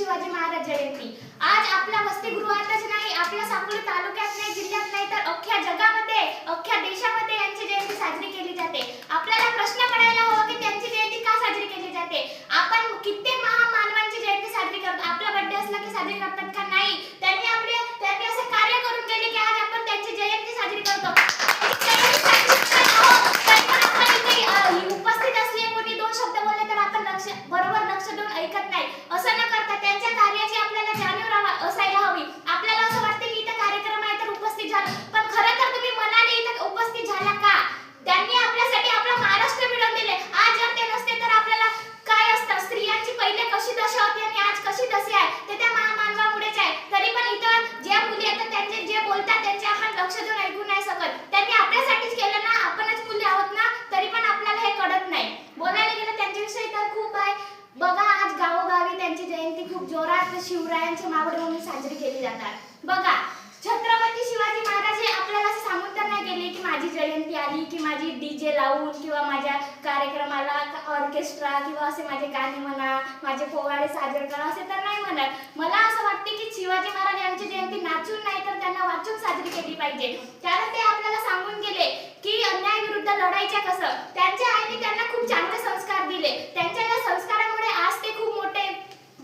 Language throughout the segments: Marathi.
शिवाजी महाराज जयंती आज आपल्या वसतिगृहातच नाही, आपल्या साकोली तालुक्यात नाही, जिल्ह्यात नाही तर अख्ख्या जगामध्ये, अख्ख्या देशामध्ये यांची जयंती साजरी केली जाते। आपल्याला प्रश्न पडायला हवा की त्यांची जयंती का साजरी केली जाते। आपण कित्येक महामानवांची जयंती साजरी करतो, आपला बर्थडे असला की साजरी करतात का नाही? त्यांनी असे कार्य करून गेले की आज आपण त्यांची जयंती साजरी करतो। उपस्थित असले कोणी दोन शब्द बोलले तर आपण बरोबर लक्ष देऊन ऐकत नाही। असं न करता त्यांच्या कार्याची आपल्याला जाणीव असायला हवी। आपल्याला असं वाटतं की इथं कार्यक्रम आहे तर उपस्थित झालो, पण खरं तर तुम्ही मनाने इथं उपस्थित झाला का? त्यांनी आपल्यासाठी आपला महाराष्ट्र मिळवून दिले। आज जर ते नसते तर आपल्याला काय असतं? स्त्रियांची पहिले कशी दशा होती आणि आज कशी दशा आहे ते त्या महामानवामुळेच आहे। तरी पण इथं ज्या मुली आहेत त्यांचे जे बोलतात त्यांचे आपण लक्ष देऊन ऐकू नाही शकत। त्यांनी आपल्यासाठीच केलं ना, आपणच मुली आहोत ना, तरी पण आपल्याला हे कळत नाही। बोलायला गेलं त्यांच्याविषयी तर खूप आहे बघा। आज गावोगावी त्यांची जयंती खूप जोरात शिवरायांचे मावळे म्हणून साजरी केली जातात। बघा छत्रपती शिवाजी महाराज हे आपल्याला सांगून तर नाही गेले की माझी जयंती आली की माझी डीजे लावून किंवा माझ्या कार्यक्रमाला ऑर्केस्ट्रा किंवा असे माझे गाणे म्हणा, माझे पोवाडे साजरे करा असे तर नाही म्हणत। मला असं वाटते की शिवाजी महाराज यांची जयंती नाचून नाही तर त्यांना वाचून साजरी केली पाहिजे। कारण ते आपल्याला सांगून गेले की अन्याय विरुद्ध लढायचं कसं। त्यांच्या आईने त्यांना खूप चांगले संस्कार दिले। त्यांच्या या संस्कारामुळे आज ते खूप मोठे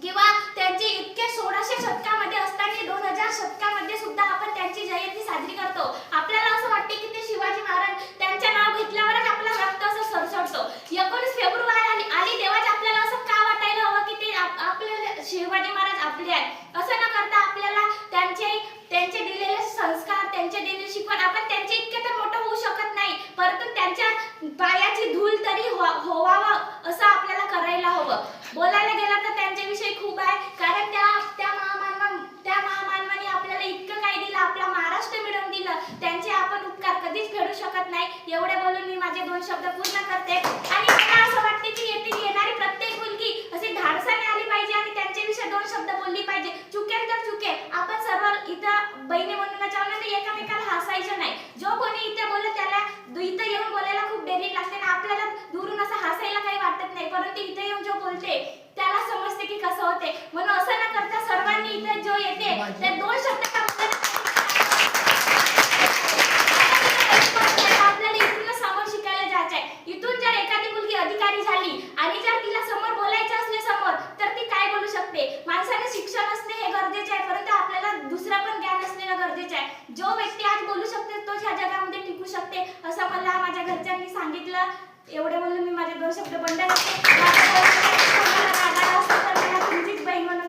किंवा त्यांचे इतके 1600 शतकामध्ये असताना 2000 शतकामध्ये सुद्धा आपण त्यांची जयंती साजरी करतो। आपल्याला असं वाटते की ते शिवाजी महाराज त्यांचे नाव घेतल्यावरच आपला रक्त असं सरसरतो। 19 फेब्रुवारी आली तेव्हाच आपल्याला असं का वाटायला हवं की ते आपले शिवाजी महाराज आपले आहेत। असं न करता आपल्याला त्यांचे दिलेले संस्कार, त्यांचे दिलेली शिकवण, आपण त्यांचे इतके तर मोठं होऊ शकत नाही, परंतु त्यांच्या पायाची धूल तरी होवावा असं आपल्याला करायला हवं। बोलायला गेलं तर त्यांच्याविषयी खूप आहे, कारण त्या महामानवाने आपल्याला इतकं काही दिलं, आपला महाराष्ट्र मिळवून दिलं। त्यांचे आपण उपकार कधीच फेडू शकत नाही। एवढे बोलून मी माझे 2 शब्द पूर्ण करते आणि मला असं वाटते की येणारी प्रत्येक मुलगी अशी धाडसाने आली पाहिजे आणि त्यांच्याविषयी 2 शब्द बोलली पाहिजे। चुकेल तर चुकेल, आपण सर्व इथं बहिणी म्हणून चावलं तर एकामेकाला हसायचं नाही। जो कोणी इथे बोललं त्याला इथं येऊन बोलायला खूप डेअरिंग लागते ना, आपल्याला दूरून असं हसायला काही वाटत नाही, परंतु इथे येऊन जो बोलते त्याला समजते की कसं होते। म्हणून असं न करता सर्वांनी इथे जो येते ते 2 शब्द आपल्याला इथून समोर शिकायला जायचं आहे। इथून जर एखादी मुलगी अधिकारी झाली आणि जर तिला समोर बोलायचं असले समोर तर ती काय बोलू शकते? माणसाने शिक्षण असणे हे गरजेचे आहे, परंतु आपल्याला दुसरा पण ज्ञान असणं गरजेचं आहे। जो व्यक्ती आज बोलू शकते तोच ह्या जगामध्ये टिकू शकते असं मला माझ्या घरच्यांनी सांगितलं। एवढे बोलून मी माझे 2 शब्द बंद करते।